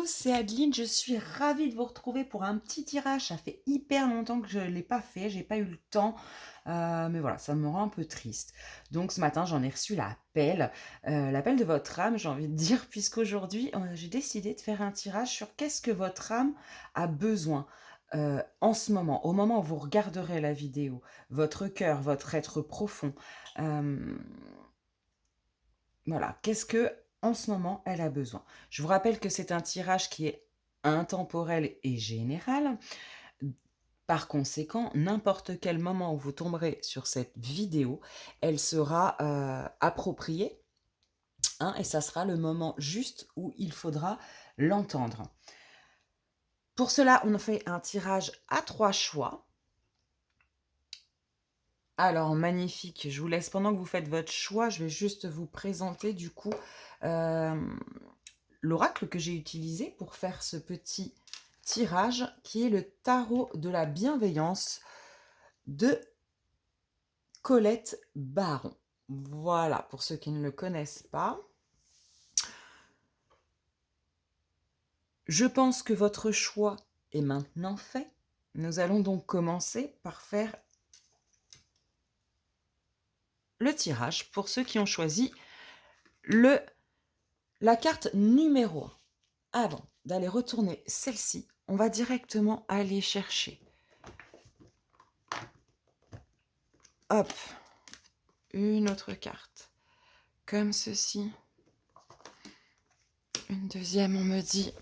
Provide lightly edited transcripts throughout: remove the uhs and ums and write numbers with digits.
tous, c'est Adeline. Je suis ravie de vous retrouver pour un petit tirage. Ça fait hyper longtemps que je ne l'ai pas fait, j'ai pas eu le temps. Mais voilà, ça me rend un peu triste. Donc ce matin, j'en ai reçu l'appel de votre âme, j'ai envie de dire, puisqu'aujourd'hui, j'ai décidé de faire un tirage sur qu'est-ce que votre âme a besoin. En ce moment, au moment où vous regarderez la vidéo, votre cœur, votre être profond, euh, voilà, qu'est-ce que en ce moment elle a besoin. Je vous rappelle que c'est un tirage qui est intemporel et général. Par conséquent, n'importe quel moment où vous tomberez sur cette vidéo, elle sera appropriée, hein, et ça sera le moment juste où il faudra l'entendre. Pour cela, on fait un tirage à 3 choix. Alors, magnifique. Je vous laisse pendant que vous faites votre choix. Je vais juste vous présenter du coup l'oracle que j'ai utilisé pour faire ce petit tirage, qui est le tarot de la bienveillance de Colette Baron. Voilà, pour ceux qui ne le connaissent pas. Je pense que votre choix est maintenant fait. Nous allons donc commencer par faire le tirage pour ceux qui ont choisi la carte numéro 1. Avant d'aller retourner celle-ci, on va directement aller chercher, hop, une autre carte, comme ceci. Une deuxième, on me dit.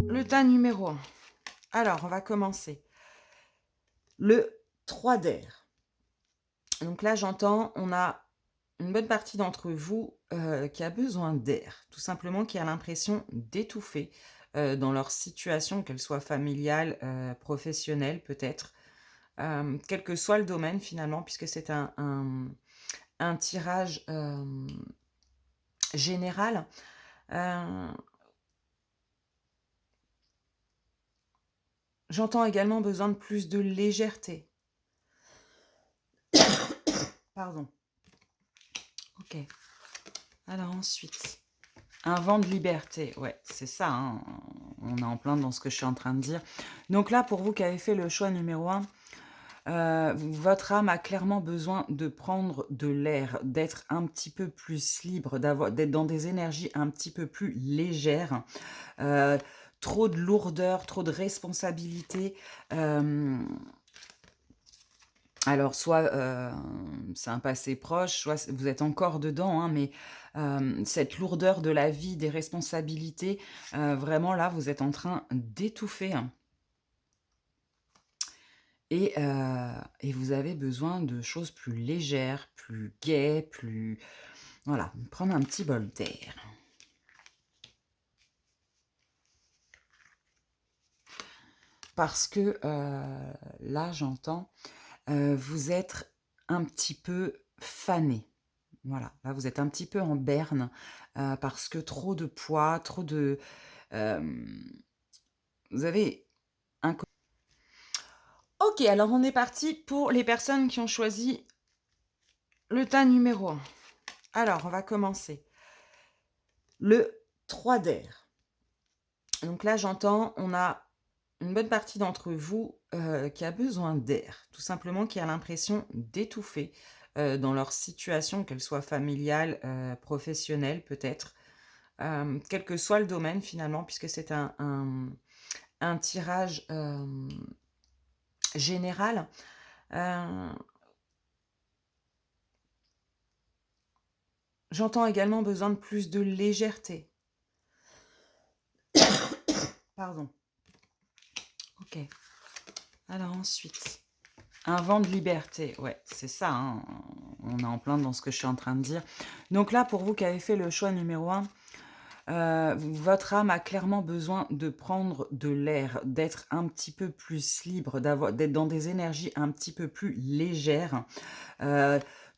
Le tas numéro 1. Alors, on va commencer. Le 3 d'air. Donc là, j'entends, on a une bonne partie d'entre vous qui a besoin d'air, tout simplement, qui a l'impression d'étouffer dans leur situation, qu'elle soit familiale, professionnelle peut-être, quel que soit le domaine finalement, puisque c'est un tirage général. J'entends également besoin de plus de légèreté. Pardon. Ok. Alors ensuite, un vent de liberté. Ouais, c'est ça, hein. On est en plein dans ce que je suis en train de dire. Donc là, pour vous qui avez fait le choix numéro 1, votre âme a clairement besoin de prendre de l'air, d'être un petit peu plus libre, d'être dans des énergies un petit peu plus légères. Trop de lourdeur, trop de responsabilité. Alors, soit c'est un passé proche, soit vous êtes encore dedans, hein, mais cette lourdeur de la vie, des responsabilités, vraiment là, vous êtes en train d'étouffer, hein. Et vous avez besoin de choses plus légères, plus gaies, plus... Voilà, prendre un petit bol d'air. Parce que là, j'entends, vous êtes un petit peu fané. Voilà, là, vous êtes un petit peu en berne parce que trop de poids, trop de... vous avez un... Ok, alors on est parti pour les personnes qui ont choisi le tas numéro 1. Alors, on va commencer. Le 3 d'air. Donc là, j'entends, on a une bonne partie d'entre vous qui a besoin d'air, tout simplement, qui a l'impression d'étouffer dans leur situation, qu'elle soit familiale, professionnelle peut-être, quel que soit le domaine finalement, puisque c'est un tirage général. J'entends également besoin de plus de légèreté. Pardon. Ok. Alors ensuite, un vent de liberté. Ouais, c'est ça, hein. On est en plein dans ce que je suis en train de dire. Donc là, pour vous qui avez fait le choix numéro 1, votre âme a clairement besoin de prendre de l'air, d'être un petit peu plus libre, d'être dans des énergies un petit peu plus légères.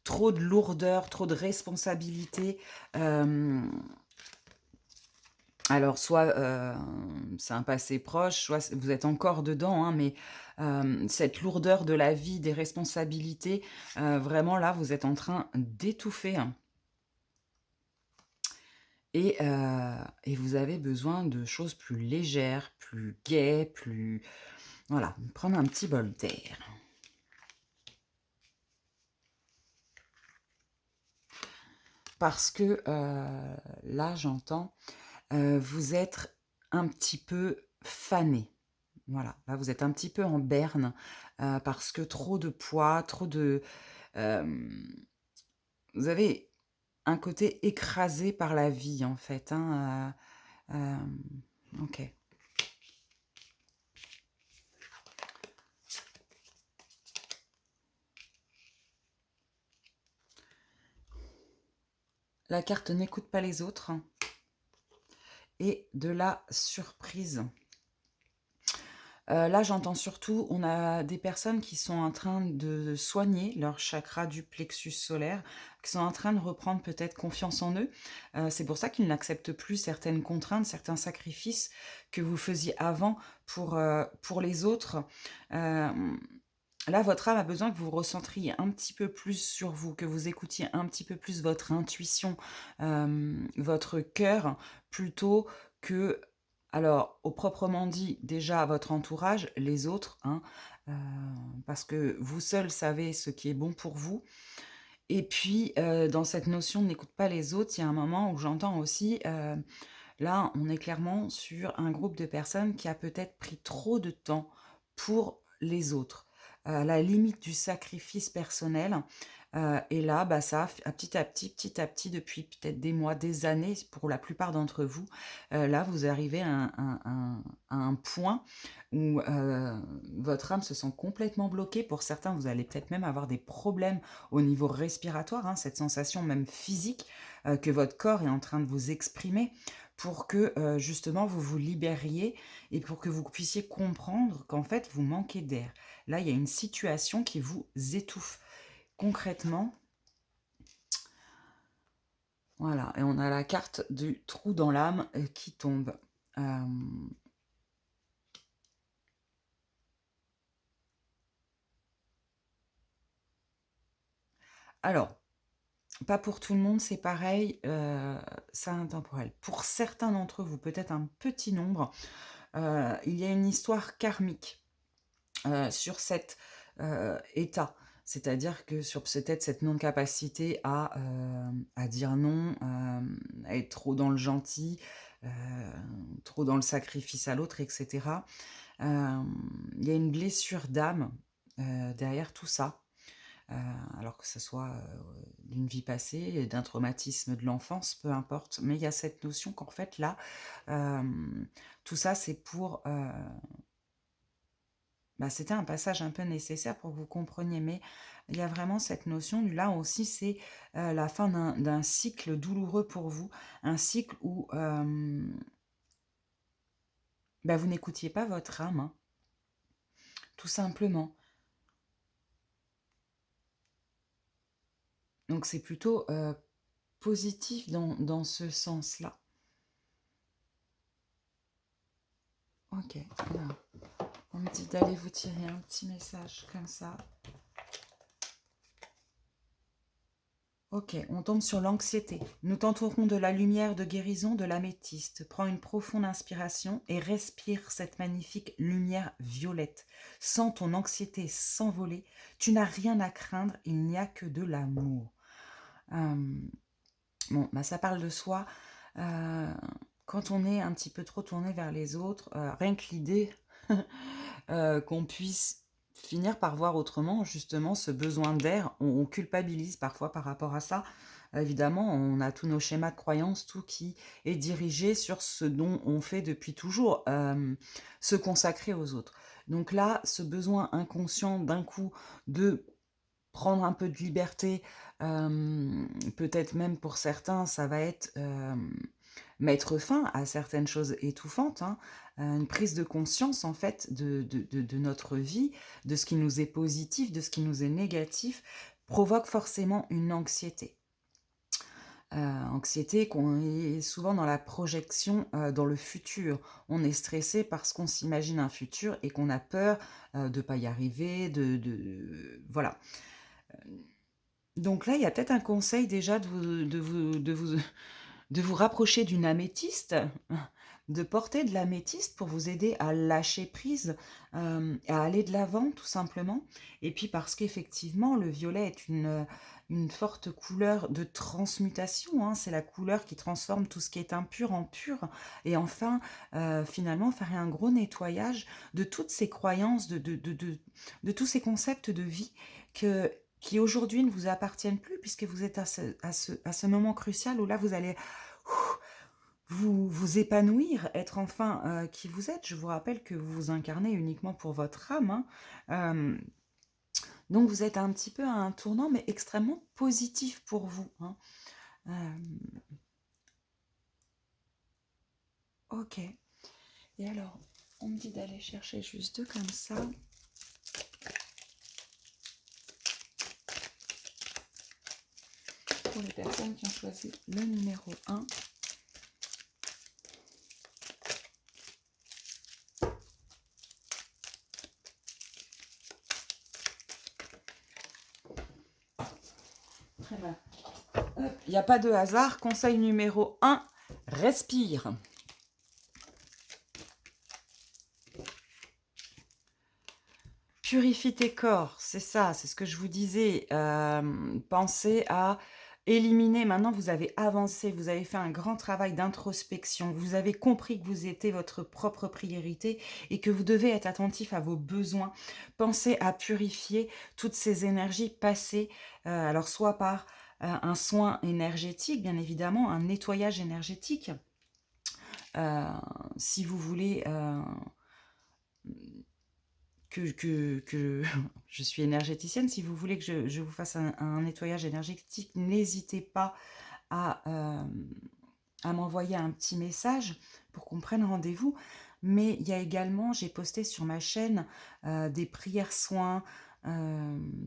Trop de lourdeur, trop de responsabilité. Alors soit, c'est un passé proche, soit vous êtes encore dedans, hein, mais cette lourdeur de la vie, des responsabilités, vraiment là, vous êtes en train d'étouffer, hein. Et vous avez besoin de choses plus légères, plus gaies, plus voilà, prendre un petit bol d'air. Parce que, là, j'entends, vous êtes un petit peu fané. Voilà, là, vous êtes un petit peu en berne, parce que trop de poids, trop de, vous avez un côté écrasé par la vie, en fait, hein, OK. La carte n'écoute pas les autres et de la surprise. Là, j'entends surtout, on a des personnes qui sont en train de soigner leur chakra du plexus solaire, qui sont en train de reprendre peut-être confiance en eux. C'est pour ça qu'ils n'acceptent plus certaines contraintes, certains sacrifices que vous faisiez avant pour les autres. Là, votre âme a besoin que vous recentriez un petit peu plus sur vous, que vous écoutiez un petit peu plus votre intuition, votre cœur, plutôt que, alors, au proprement dit, déjà votre entourage, les autres, hein, parce que vous seul savez ce qui est bon pour vous. Et puis, dans cette notion de n'écoute pas les autres, il y a un moment où j'entends aussi, là, on est clairement sur un groupe de personnes qui a peut-être pris trop de temps pour les autres, à la limite du sacrifice personnel. Et là, bah, ça petit à petit, depuis peut-être des mois, des années, pour la plupart d'entre vous, là, vous arrivez à un point où votre âme se sent complètement bloquée. Pour certains, vous allez peut-être même avoir des problèmes au niveau respiratoire, hein, cette sensation même physique que votre corps est en train de vous exprimer pour que justement vous vous libériez et pour que vous puissiez comprendre qu'en fait vous manquez d'air. Là, il y a une situation qui vous étouffe. Concrètement, voilà, et on a la carte du trou dans l'âme qui tombe. Alors, pas pour tout le monde, c'est pareil, c'est intemporel. Pour certains d'entre vous, peut-être un petit nombre, il y a une histoire karmique sur cet état. C'est-à-dire que sur peut-être cette non-capacité à dire non, à être trop dans le gentil, heu, trop dans le sacrifice à l'autre, et cetera. Il y a une blessure d'âme, derrière tout ça. Heu, alors que ce soit, d'une vie passée, d'un traumatisme de l'enfance, peu importe. Mais il y a cette notion qu'en fait là, tout ça c'est pour, bah, c'était un passage un peu nécessaire pour que vous compreniez, mais il y a vraiment cette notion là aussi, c'est, la fin d'un cycle douloureux pour vous. Un cycle où, bah, vous n'écoutiez pas votre âme, hein, tout simplement. Donc c'est plutôt, positif dans ce sens-là. OK, alors, on me dit d'aller vous tirer un petit message comme ça. OK, on tombe sur l'anxiété. Nous t'entourons de la lumière de guérison de l'améthyste. Prends une profonde inspiration et respire cette magnifique lumière violette. Sens ton anxiété s'envoler. Tu n'as rien à craindre, il n'y a que de l'amour. Bon, bah ça parle de soi. quand on est un petit peu trop tourné vers les autres, rien que l'idée qu'on puisse finir par voir autrement, justement, ce besoin d'air, on culpabilise parfois par rapport à ça. Évidemment, on a tous nos schémas de croyances, tout qui est dirigé sur ce dont on fait depuis toujours, se consacrer aux autres. Donc là, ce besoin inconscient d'un coup de prendre un peu de liberté, peut-être même pour certains, ça va être, mettre fin à certaines choses étouffantes, hein, une prise de conscience en fait de notre vie, de ce qui nous est positif, de ce qui nous est négatif, provoque forcément une anxiété. Anxiété qu'on est souvent dans la projection, dans le futur. On est stressé parce qu'on s'imagine un futur et qu'on a peur, de pas y arriver, voilà. Donc là, il y a peut-être un conseil déjà de vous rapprocher d'une améthyste, de porter de l'améthyste pour vous aider à lâcher prise, à aller de l'avant tout simplement. Et puis parce qu'effectivement, le violet est une forte couleur de transmutation, hein. C'est la couleur qui transforme tout ce qui est impur en pur. Et enfin, finalement, faire un gros nettoyage de toutes ces croyances, de tous ces concepts de vie qui aujourd'hui ne vous appartiennent plus, puisque vous êtes à ce moment crucial où là, vous allez vous épanouir, être enfin qui vous êtes. Je vous rappelle que vous vous incarnez uniquement pour votre âme, hein. Euh, donc vous êtes un petit peu à un tournant, mais extrêmement positif pour vous, hein. Euh, ok. Et alors, on me dit d'aller chercher juste deux comme ça. Pour les personnes qui ont choisi le numéro 1. Il n'y a pas de hasard. Conseil numéro 1, respire. Purifie tes corps, c'est ça, c'est ce que je vous disais. Pensez à éliminer, maintenant vous avez avancé, vous avez fait un grand travail d'introspection, vous avez compris que vous étiez votre propre priorité et que vous devez être attentif à vos besoins. Pensez à purifier toutes ces énergies passées, alors soit par un soin énergétique, bien évidemment, un nettoyage énergétique, si vous voulez... que je suis énergéticienne, si vous voulez que je vous fasse un nettoyage énergétique, n'hésitez pas à m'envoyer un petit message pour qu'on prenne rendez-vous. Mais il y a également, j'ai posté sur ma chaîne des prières soins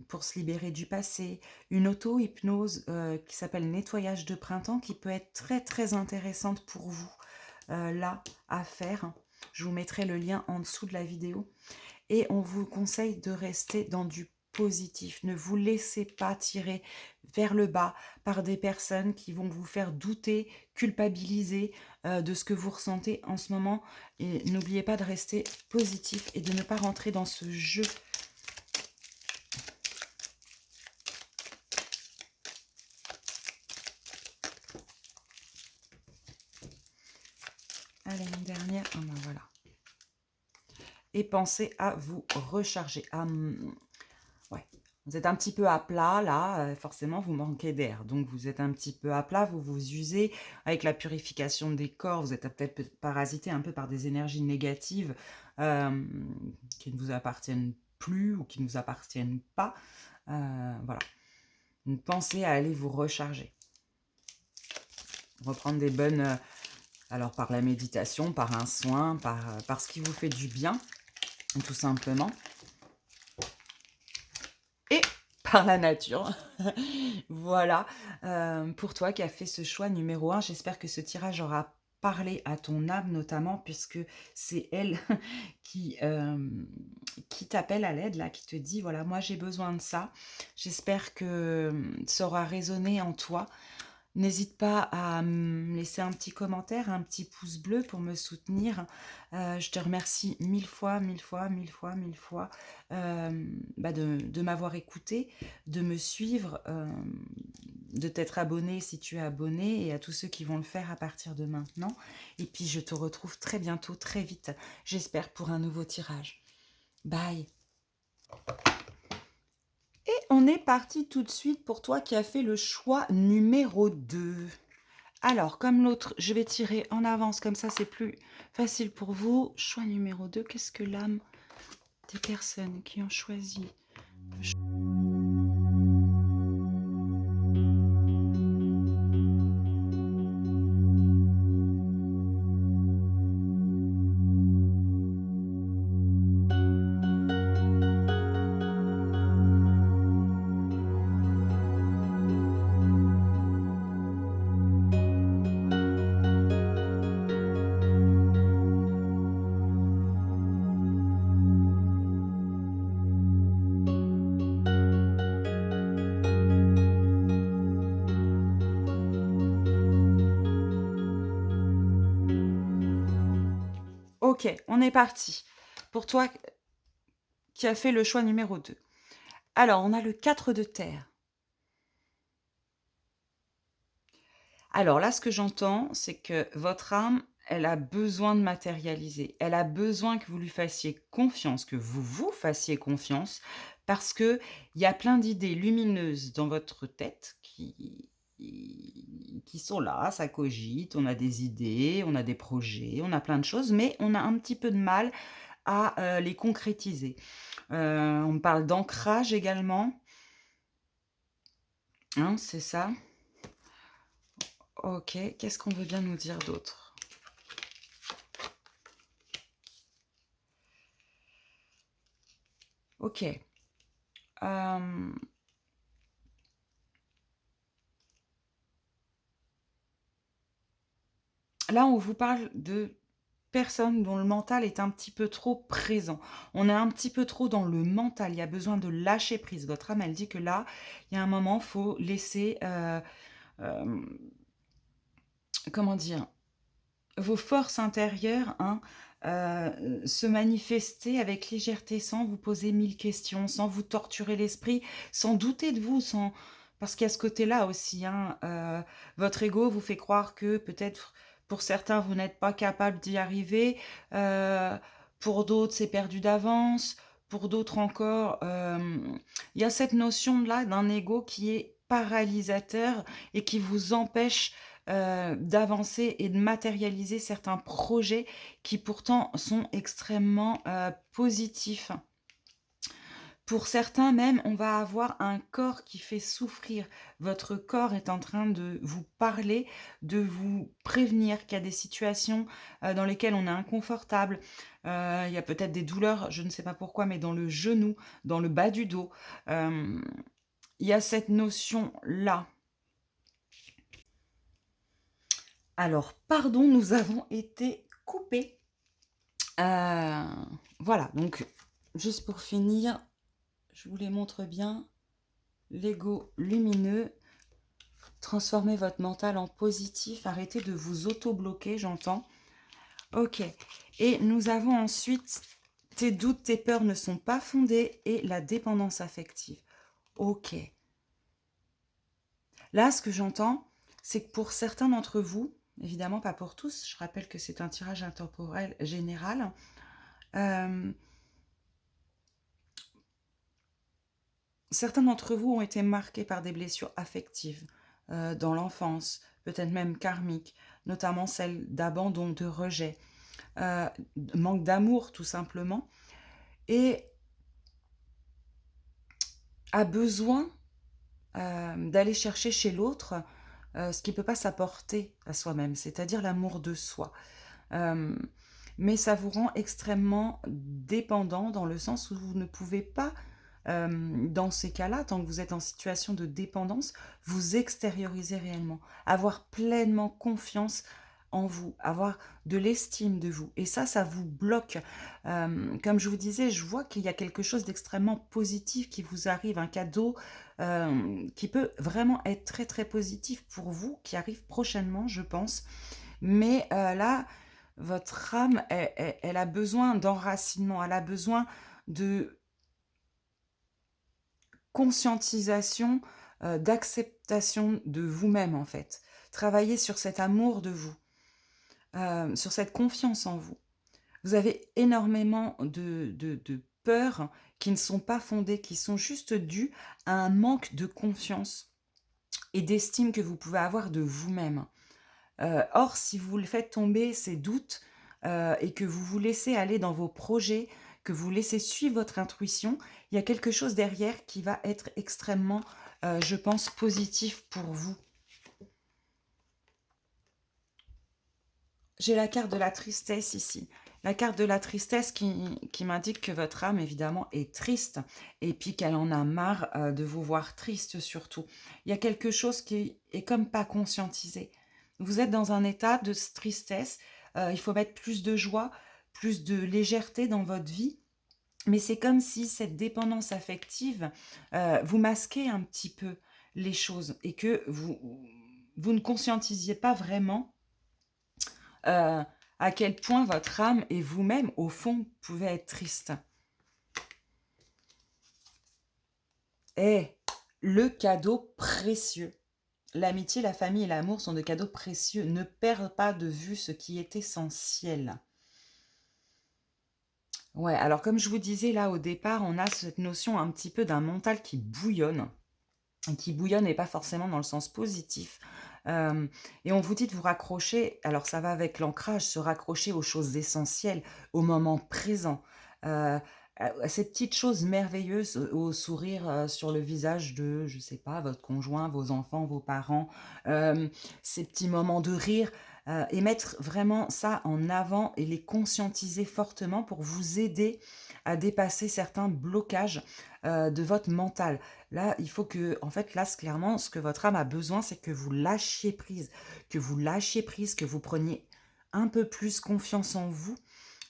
pour se libérer du passé, une auto-hypnose qui s'appelle nettoyage de printemps qui peut être très très intéressante pour vous là à faire. Je vous mettrai le lien en dessous de la vidéo. Et on vous conseille de rester dans du positif. Ne vous laissez pas tirer vers le bas par des personnes qui vont vous faire douter, culpabiliser de ce que vous ressentez en ce moment. Et n'oubliez pas de rester positif et de ne pas rentrer dans ce jeu. Allez, une dernière. Ah ben voilà. Et pensez à vous recharger. Ouais. Vous êtes un petit peu à plat, là, forcément, vous manquez d'air. Donc, vous êtes un petit peu à plat, vous vous usez. Avec la purification des corps, vous êtes peut-être parasité un peu par des énergies négatives qui ne vous appartiennent plus ou qui ne vous appartiennent pas. Voilà. Donc, pensez à aller vous recharger. Reprendre des bonnes... alors, par la méditation, par un soin, par ce qui vous fait du bien, tout simplement. Et par la nature. Voilà, pour toi qui as fait ce choix numéro 1, j'espère que ce tirage aura parlé à ton âme notamment, puisque c'est elle qui t'appelle à l'aide, là, qui te dit, voilà, moi j'ai besoin de ça. J'espère que ça aura résonné en toi. N'hésite pas à me laisser un petit commentaire, un petit pouce bleu pour me soutenir. Je te remercie mille fois, mille fois, mille fois, mille fois de m'avoir écouté, de me suivre, de t'être abonné si tu es abonné et à tous ceux qui vont le faire à partir de maintenant. Et puis, je te retrouve très bientôt, très vite, j'espère, pour un nouveau tirage. Bye. Et on est parti tout de suite pour toi qui as fait le choix numéro 2. Alors, comme l'autre, je vais tirer en avance, comme ça c'est plus facile pour vous. Choix numéro 2, qu'est-ce que l'âme des personnes qui ont choisi? Ok, on est parti. Pour toi qui as fait le choix numéro 2. Alors, on a le 4 de terre. Alors là, ce que j'entends, c'est que votre âme, elle a besoin de matérialiser. Elle a besoin que vous lui fassiez confiance, que vous vous fassiez confiance, parce qu'il y a plein d'idées lumineuses dans votre tête qui sont là, ça cogite, on a des idées, on a des projets, on a plein de choses, mais on a un petit peu de mal à les concrétiser. On parle d'ancrage également, hein, c'est ça. Ok, qu'est-ce qu'on veut bien nous dire d'autre? Ok. Là, on vous parle de personnes dont le mental est un petit peu trop présent. On est un petit peu trop dans le mental. Il y a besoin de lâcher prise. Votre âme, elle dit que là, il y a un moment, il faut laisser, comment dire, vos forces intérieures, hein, se manifester avec légèreté, sans vous poser 1000 questions, sans vous torturer l'esprit, sans douter de vous, sans... Parce qu'il y a ce côté-là aussi, hein, votre ego vous fait croire que peut-être pour certains vous n'êtes pas capable d'y arriver, pour d'autres c'est perdu d'avance, pour d'autres encore, il y a cette notion-là d'un ego qui est paralysateur et qui vous empêche d'avancer et de matérialiser certains projets qui pourtant sont extrêmement positifs. Pour certains même, on va avoir un corps qui fait souffrir. Votre corps est en train de vous parler, de vous prévenir qu'il y a des situations dans lesquelles on est inconfortable. Il y a peut-être des douleurs, je ne sais pas pourquoi, mais dans le genou, dans le bas du dos. Il y a cette notion-là. Alors, pardon, nous avons été coupés. Voilà, donc, juste pour finir, je vous les montre bien. L'ego lumineux. Transformez votre mental en positif. Arrêtez de vous auto-bloquer, j'entends. Ok. Et nous avons ensuite, tes doutes, tes peurs ne sont pas fondés et la dépendance affective. Ok. Là, ce que j'entends, c'est que pour certains d'entre vous, évidemment pas pour tous, je rappelle que c'est un tirage intemporel général, certains d'entre vous ont été marqués par des blessures affectives dans l'enfance, peut-être même karmiques, notamment celles d'abandon, de rejet, manque d'amour tout simplement, et a besoin d'aller chercher chez l'autre ce qui ne peut pas s'apporter à soi-même, c'est-à-dire l'amour de soi. Mais ça vous rend extrêmement dépendant dans le sens où vous ne pouvez pas, dans ces cas-là, tant que vous êtes en situation de dépendance, vous extérioriser réellement, avoir pleinement confiance en vous, avoir de l'estime de vous. Et ça vous bloque. Comme je vous disais, je vois qu'il y a quelque chose d'extrêmement positif qui vous arrive, un cadeau qui peut vraiment être très très positif pour vous, qui arrive prochainement, je pense. Mais là, votre âme, elle a besoin d'enracinement, elle a besoin de conscientisation d'acceptation de vous-même, en fait. Travailler sur cet amour de vous, sur cette confiance en vous. Vous avez énormément de peurs qui ne sont pas fondées, qui sont juste dues à un manque de confiance et d'estime que vous pouvez avoir de vous-même. Or, si vous le faites tomber ces doutes, et que vous vous laissez aller dans vos projets, que vous laissez suivre votre intuition, il y a quelque chose derrière qui va être extrêmement, je pense, positif pour vous. J'ai la carte de la tristesse ici. La carte de la tristesse qui m'indique que votre âme, évidemment, est triste et puis qu'elle en a marre de vous voir triste surtout. Il y a quelque chose qui est comme pas conscientisé. Vous êtes dans un état de tristesse. Il faut mettre plus de joie, plus de légèreté dans votre vie. Mais c'est comme si cette dépendance affective, vous masquait un petit peu les choses et que vous ne conscientisiez pas vraiment euh, à quel point votre âme et vous-même, au fond, pouvaient être tristes. Et le cadeau précieux. L'amitié, la famille et l'amour sont des cadeaux précieux. Ne perds pas de vue ce qui est essentiel. Ouais, alors comme je vous disais là au départ, on a cette notion un petit peu d'un mental qui bouillonne. Qui bouillonne et pas forcément dans le sens positif. Et on vous dit de vous raccrocher, alors ça va avec l'ancrage, se raccrocher aux choses essentielles, au moment présent, à ces petites choses merveilleuses, au sourire sur le visage de, je sais pas, votre conjoint, vos enfants, vos parents, ces petits moments de rire, et mettre vraiment ça en avant et les conscientiser fortement pour vous aider à dépasser certains blocages de votre mental. Là, il faut que, en fait, là, clairement, ce que votre âme a besoin, c'est que vous lâchiez prise, que vous preniez un peu plus confiance en vous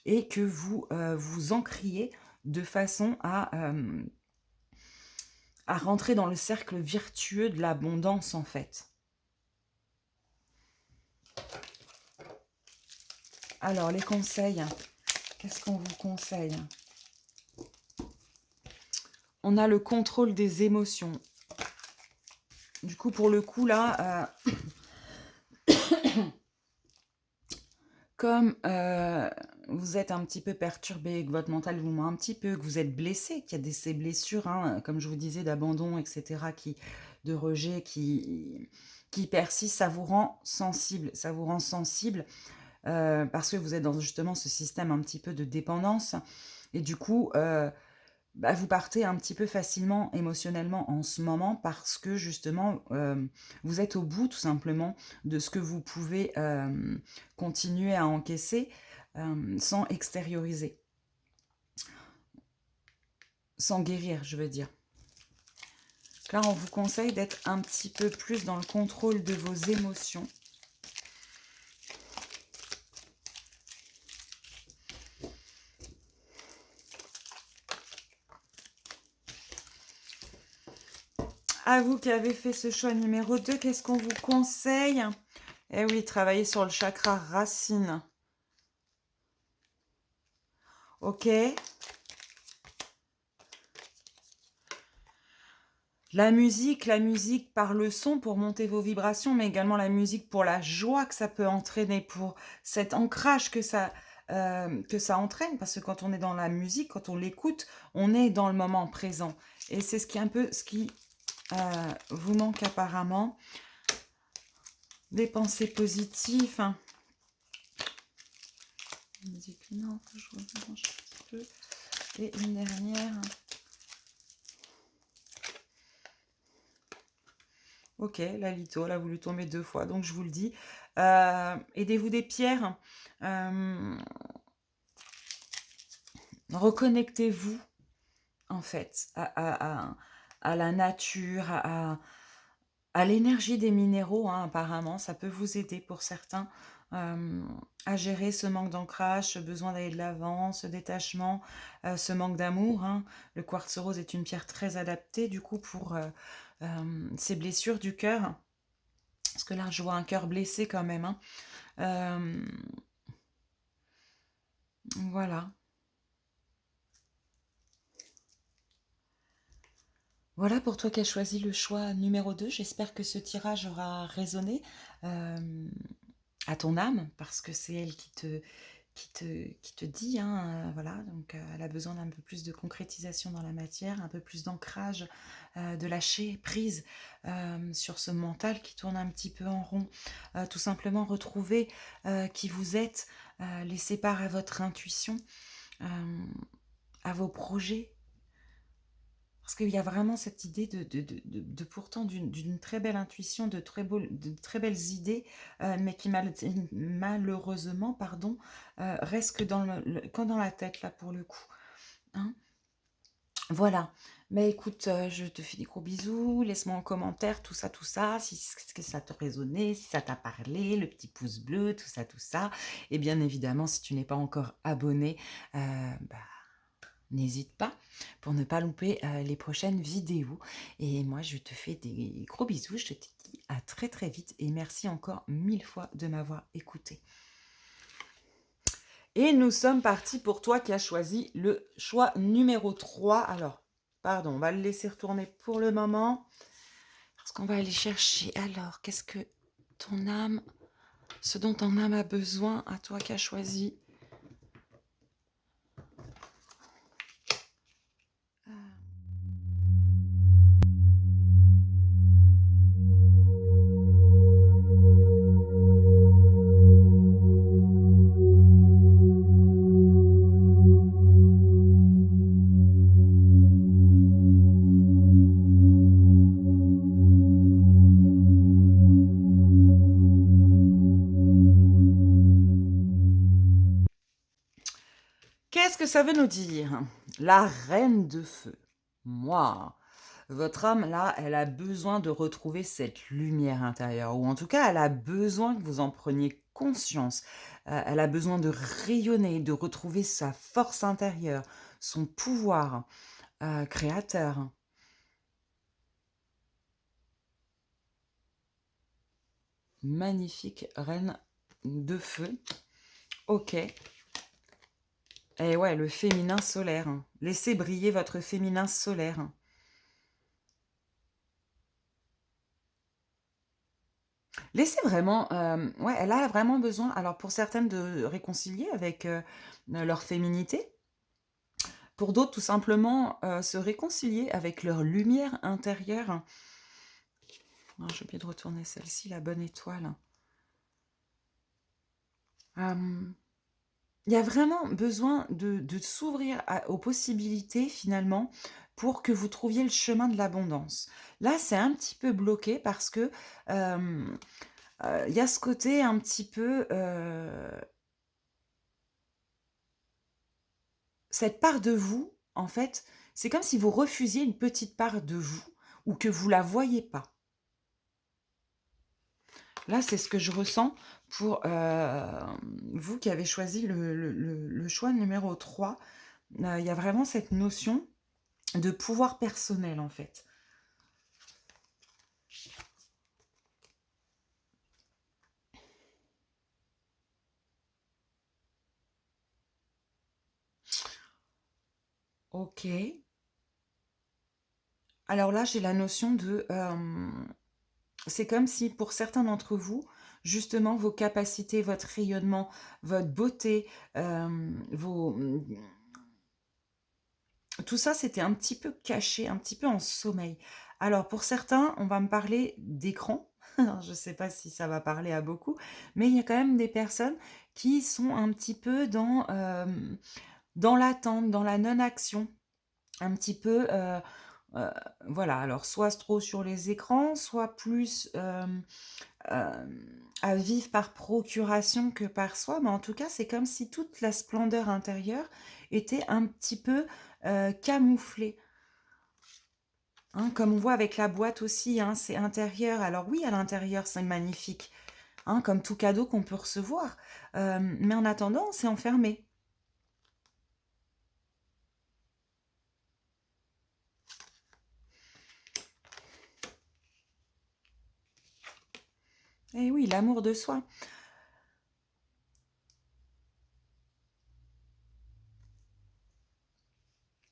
et que vous vous ancriez de façon à rentrer dans le cercle vertueux de l'abondance, en fait. Alors, les conseils, qu'est-ce qu'on vous conseille? On a le contrôle des émotions. Du coup, pour le coup, là, comme vous êtes un petit peu perturbé, que votre mental vous ment un petit peu, que vous êtes blessé, qu'il y a ces blessures, hein, comme je vous disais, d'abandon, etc., de rejet, qui persistent, ça vous rend sensible. Ça vous rend sensible parce que vous êtes dans justement ce système un petit peu de dépendance. Et du coup, vous partez un petit peu facilement émotionnellement en ce moment parce que justement, vous êtes au bout tout simplement de ce que vous pouvez continuer à encaisser sans extérioriser, sans guérir, je veux dire. Là, on vous conseille d'être un petit peu plus dans le contrôle de vos émotions. À vous qui avez fait ce choix numéro 2, qu'est-ce qu'on vous conseille? Eh oui, travailler sur le chakra racine. Ok. La musique par le son pour monter vos vibrations, mais également la musique pour la joie que ça peut entraîner, pour cet ancrage que ça entraîne, parce que quand on est dans la musique, quand on l'écoute, on est dans le moment présent. Et c'est ce qui est un peu ce qui vous manque apparemment. Des pensées positives. Hein. Musique, non, je remange un petit peu. Et une dernière. Ok, la litho, elle a voulu tomber 2 fois, donc je vous le dis. Aidez-vous des pierres. Reconnectez-vous, en fait, à la nature, à l'énergie des minéraux, hein, apparemment. Ça peut vous aider pour certains à gérer ce manque d'ancrage, ce besoin d'aller de l'avant, ce détachement, ce manque d'amour. Hein. Le quartz rose est une pierre très adaptée, du coup, pour ces blessures du cœur. Parce que là, je vois un cœur blessé quand même. Hein. Voilà. Voilà pour toi qui as choisi le choix numéro 2. J'espère que ce tirage aura résonné à ton âme, parce que c'est elle qui te dit, hein, voilà, donc elle a besoin d'un peu plus de concrétisation dans la matière, un peu plus d'ancrage, de lâcher prise sur ce mental qui tourne un petit peu en rond. Tout simplement retrouver qui vous êtes, laisser part à votre intuition, euh, à vos projets. Parce qu'il y a vraiment cette idée pourtant d'une très belle intuition, de très belles idées, mais qui malheureusement, pardon, restent que dans la tête, là, pour le coup. Hein. Voilà. Mais écoute, je te fais des gros bisous. Laisse-moi en commentaire tout ça, si que ça te résonnait, si ça t'a parlé, le petit pouce bleu, tout ça, tout ça. Et bien évidemment, si tu n'es pas encore abonné, bah, n'hésite pas pour ne pas louper les prochaines vidéos. Et moi, je te fais des gros bisous. Je te dis à très très vite et merci encore 1000 fois de m'avoir écouté. Et nous sommes partis pour toi qui as choisi le choix numéro 3. Alors, pardon, on va le laisser retourner pour le moment. Parce qu'on va aller chercher. Alors, qu'est-ce que ton âme, ce dont ton âme a besoin, à toi qui as choisi Qu'est-ce que ça veut nous dire? La reine de feu. Moi, votre âme, là, elle a besoin de retrouver cette lumière intérieure, ou en tout cas, elle a besoin que vous en preniez conscience. Elle a besoin de rayonner, de retrouver sa force intérieure, son pouvoir créateur. Magnifique reine de feu. Ok. Et ouais, le féminin solaire. Laissez briller votre féminin solaire. Laissez vraiment, ouais, elle a vraiment besoin, alors pour certaines, de réconcilier avec leur féminité. Pour d'autres, tout simplement, se réconcilier avec leur lumière intérieure. Oh, j'ai oublié de retourner celle-ci, la bonne étoile. Il y a vraiment besoin de s'ouvrir aux possibilités, finalement, pour que vous trouviez le chemin de l'abondance. Là, c'est un petit peu bloqué parce que il y a ce côté un petit peu... cette part de vous, en fait, c'est comme si vous refusiez une petite part de vous ou que vous la voyez pas. Là, c'est ce que je ressens pour vous qui avez choisi le choix numéro 3. Il y a vraiment cette notion de pouvoir personnel, en fait. Ok. Alors là, j'ai la notion de... c'est comme si pour certains d'entre vous, justement, vos capacités, votre rayonnement, votre beauté, tout ça, c'était un petit peu caché, un petit peu en sommeil. Alors pour certains, on va me parler d'écran. Je ne sais pas si ça va parler à beaucoup, mais il y a quand même des personnes qui sont un petit peu dans l'attente, dans la non-action. Un petit peu, heu, voilà, alors soit trop sur les écrans, soit plus, à vivre par procuration que par soi, mais en tout cas, c'est comme si toute la splendeur intérieure était un petit peu, camouflée. Hein, comme on voit avec la boîte aussi, hein, c'est intérieur. Alors oui, à l'intérieur, c'est magnifique, hein, comme tout cadeau qu'on peut recevoir, mais en attendant, c'est enfermé. Eh oui, l'amour de soi.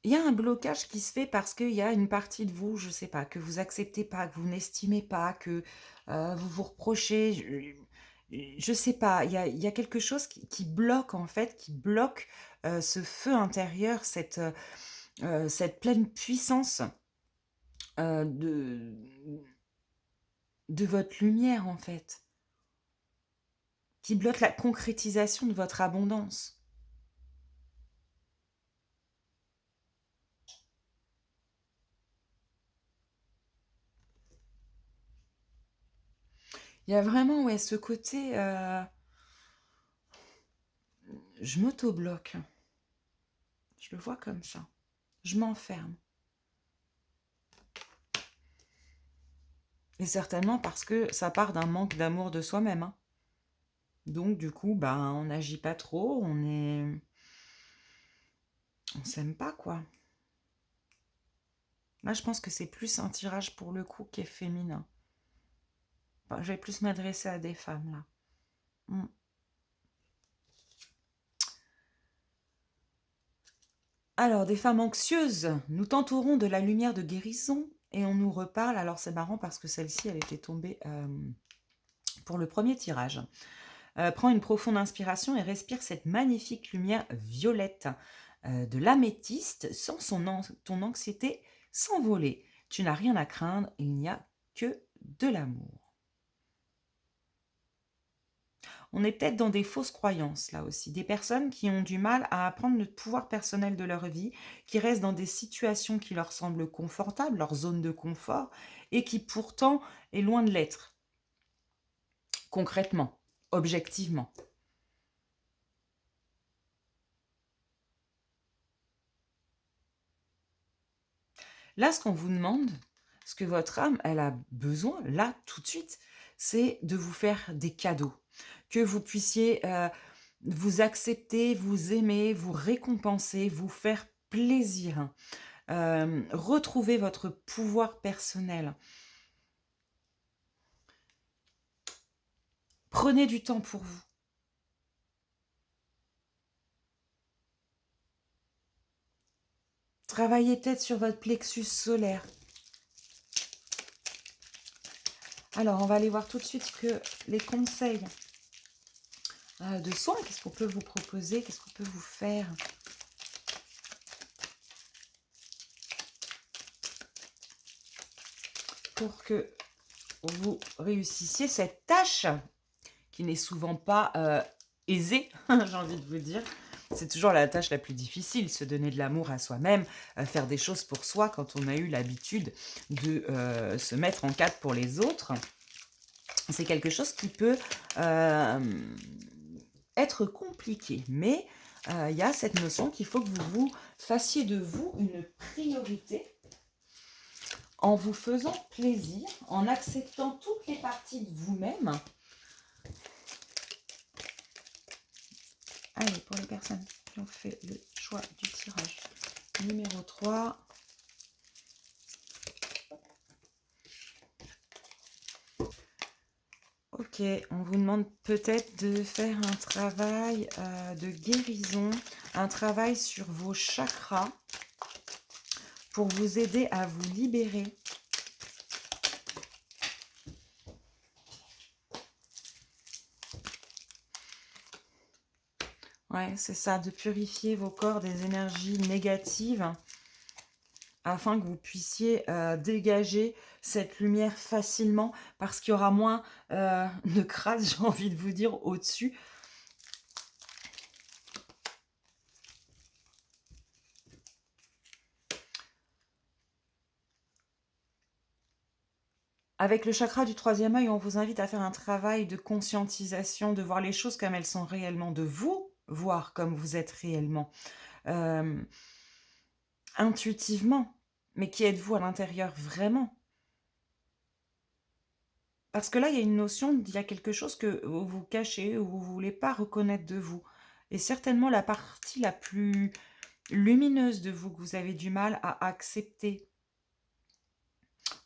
Il y a un blocage qui se fait parce qu'il y a une partie de vous, je sais pas, que vous acceptez pas, que vous n'estimez pas, que vous vous reprochez. Je sais pas, il y a quelque chose qui bloque en fait, qui bloque ce feu intérieur, cette pleine puissance de votre lumière en fait, qui bloque la concrétisation de votre abondance. Il y a vraiment, ouais, ce côté, je m'auto-bloque. Je le vois comme ça. Je m'enferme. Et certainement parce que ça part d'un manque d'amour de soi-même, hein. Donc du coup, ben, on n'agit pas trop, on s'aime pas, quoi. Là, je pense que c'est plus un tirage pour le coup qui est féminin. Enfin, je vais plus m'adresser à des femmes, là. Mm. Alors, des femmes anxieuses, nous t'entourons de la lumière de guérison et on nous reparle. Alors, c'est marrant parce que celle-ci, elle était tombée pour le premier tirage. Prends une profonde inspiration et respire cette magnifique lumière violette de l'améthyste sans ton anxiété s'envoler. Tu n'as rien à craindre, il n'y a que de l'amour. On est peut-être dans des fausses croyances là aussi, des personnes qui ont du mal à apprendre le pouvoir personnel de leur vie, qui restent dans des situations qui leur semblent confortables, leur zone de confort, et qui pourtant est loin de l'être, concrètement, objectivement. Là, ce qu'on vous demande, ce que votre âme, elle a besoin, là, tout de suite, c'est de vous faire des cadeaux. Que vous puissiez vous accepter, vous aimer, vous récompenser, vous faire plaisir. Retrouver votre pouvoir personnel. Prenez du temps pour vous. Travaillez peut-être sur votre plexus solaire. Alors, on va aller voir tout de suite que les conseils de soins, qu'est-ce qu'on peut vous proposer, qu'est-ce qu'on peut vous faire. Pour que vous réussissiez cette tâche qui n'est souvent pas aisée, j'ai envie de vous dire. C'est toujours la tâche la plus difficile, se donner de l'amour à soi-même, faire des choses pour soi quand on a eu l'habitude de se mettre en cadre pour les autres. C'est quelque chose qui peut être compliqué, mais il y a cette notion qu'il faut que vous vous fassiez de vous une priorité en vous faisant plaisir, en acceptant toutes les parties de vous-même. Allez, pour les personnes qui ont fait le choix du tirage numéro 3. Ok, on vous demande peut-être de faire un travail de guérison, un travail sur vos chakras pour vous aider à vous libérer. Ouais, c'est ça, de purifier vos corps des énergies négatives afin que vous puissiez dégager cette lumière facilement parce qu'il y aura moins de crasse, j'ai envie de vous dire, au-dessus. Avec le chakra du troisième œil, on vous invite à faire un travail de conscientisation, de voir les choses comme elles sont réellement, de vous voir comme vous êtes réellement, intuitivement. Mais qui êtes-vous à l'intérieur vraiment? Parce que là, il y a une notion, il y a quelque chose que vous cachez ou vous ne voulez pas reconnaître de vous. Et certainement la partie la plus lumineuse de vous que vous avez du mal à accepter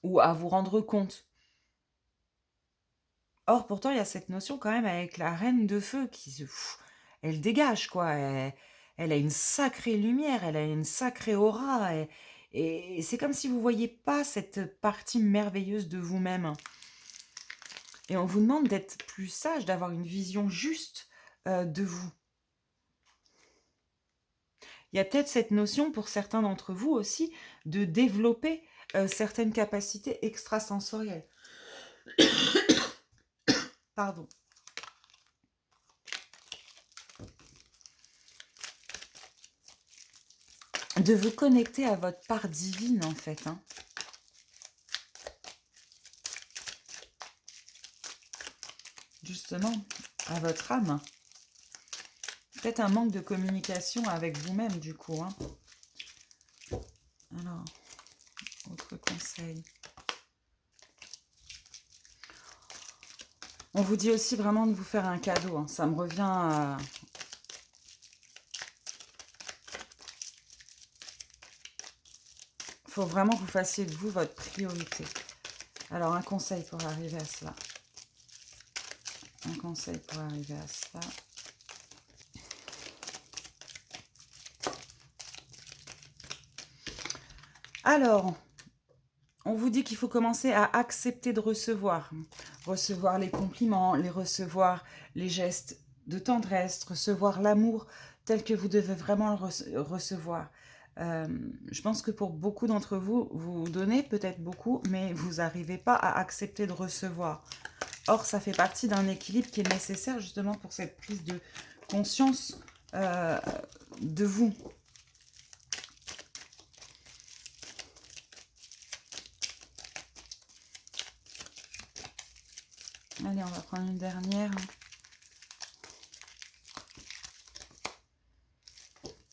ou à vous rendre compte. Or, pourtant, il y a cette notion quand même avec la reine de feu qui elle dégage, quoi. elle a une sacrée lumière, elle a une sacrée aura et c'est comme si vous ne voyiez pas cette partie merveilleuse de vous-même et on vous demande d'être plus sage, d'avoir une vision juste, de vous. Il y a peut-être cette notion pour certains d'entre vous aussi de développer, certaines capacités extrasensorielles. Pardon. De vous connecter à votre part divine en fait, hein. Justement, à votre âme. Peut-être un manque de communication avec vous-même du coup, hein. Alors, autre conseil. On vous dit aussi vraiment de vous faire un cadeau, hein. Ça me revient à... Il faut vraiment que vous fassiez de vous votre priorité. Alors, un conseil pour arriver à cela. Un conseil pour arriver à cela. Alors, on vous dit qu'il faut commencer à accepter de recevoir. Recevoir les compliments, les recevoir les gestes de tendresse, recevoir l'amour tel que vous devez vraiment le recevoir. Je pense que pour beaucoup d'entre vous, vous donnez peut-être beaucoup, mais vous n'arrivez pas à accepter de recevoir. Or, ça fait partie d'un équilibre qui est nécessaire justement pour cette prise de conscience de vous. Allez, on va prendre une dernière.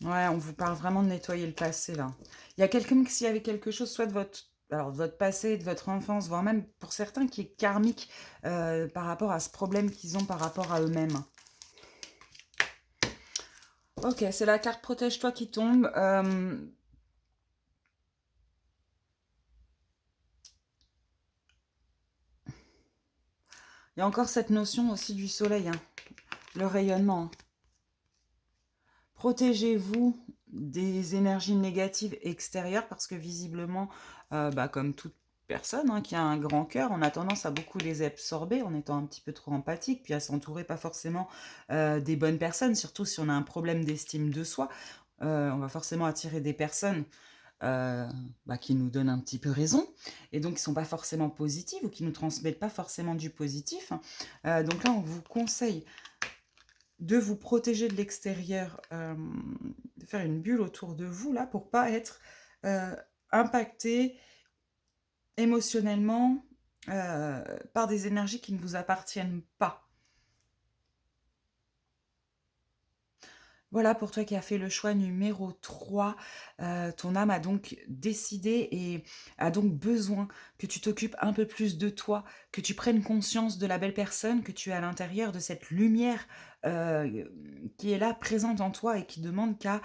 Ouais, on vous parle vraiment de nettoyer le passé, là. Il y a quelqu'un qui, s'il y avait quelque chose, soit de votre, alors, de votre passé, de votre enfance, voire même pour certains qui est karmique par rapport à ce problème qu'ils ont par rapport à eux-mêmes. Ok, c'est la carte Protège-toi qui tombe. Il y a encore cette notion aussi du soleil, hein, le rayonnement. Hein. Protégez-vous des énergies négatives extérieures parce que visiblement, comme toute personne hein, qui a un grand cœur, on a tendance à beaucoup les absorber en étant un petit peu trop empathique, puis à s'entourer pas forcément des bonnes personnes, surtout si on a un problème d'estime de soi. On va forcément attirer des personnes qui nous donnent un petit peu raison, et donc qui ne sont pas forcément positives ou qui ne nous transmettent pas forcément du positif. Donc là, on vous conseille de vous protéger de l'extérieur, de faire une bulle autour de vous, là, pour pas être impacté émotionnellement par des énergies qui ne vous appartiennent pas. Voilà pour toi qui as fait le choix numéro 3. Ton âme a donc décidé et a donc besoin que tu t'occupes un peu plus de toi, que tu prennes conscience de la belle personne que tu es à l'intérieur, de cette lumière qui est là, présente en toi et qui demande qu'à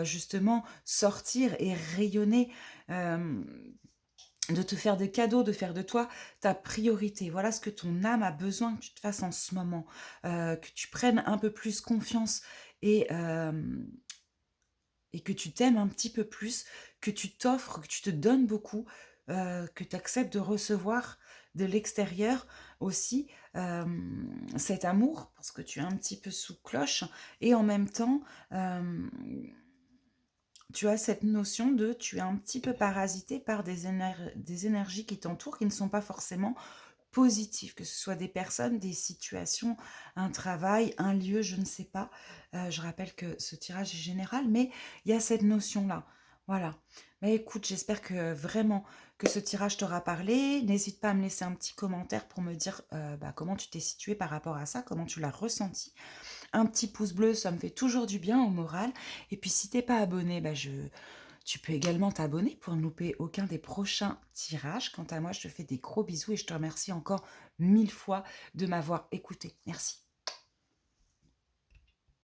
justement sortir et rayonner, de te faire des cadeaux, de faire de toi ta priorité. Voilà ce que ton âme a besoin que tu te fasses en ce moment, que tu prennes un peu plus confiance et que tu t'aimes un petit peu plus, que tu t'offres, que tu te donnes beaucoup, que tu acceptes de recevoir de l'extérieur aussi cet amour, parce que tu es un petit peu sous cloche, et en même temps, tu as cette notion de tu es un petit peu parasité par des énergies qui t'entourent, qui ne sont pas forcément positives, que ce soit des personnes, des situations, un travail, un lieu, je ne sais pas. Je rappelle que ce tirage est général, mais il y a cette notion-là. Voilà. Mais écoute, j'espère que vraiment que ce tirage t'aura parlé. N'hésite pas à me laisser un petit commentaire pour me dire comment tu t'es situé par rapport à ça, comment tu l'as ressenti. Un petit pouce bleu, ça me fait toujours du bien au moral. Et puis si t'es pas abonné, tu peux également t'abonner pour ne louper aucun des prochains tirages. Quant à moi, je te fais des gros bisous et je te remercie encore 1000 fois de m'avoir écouté. Merci.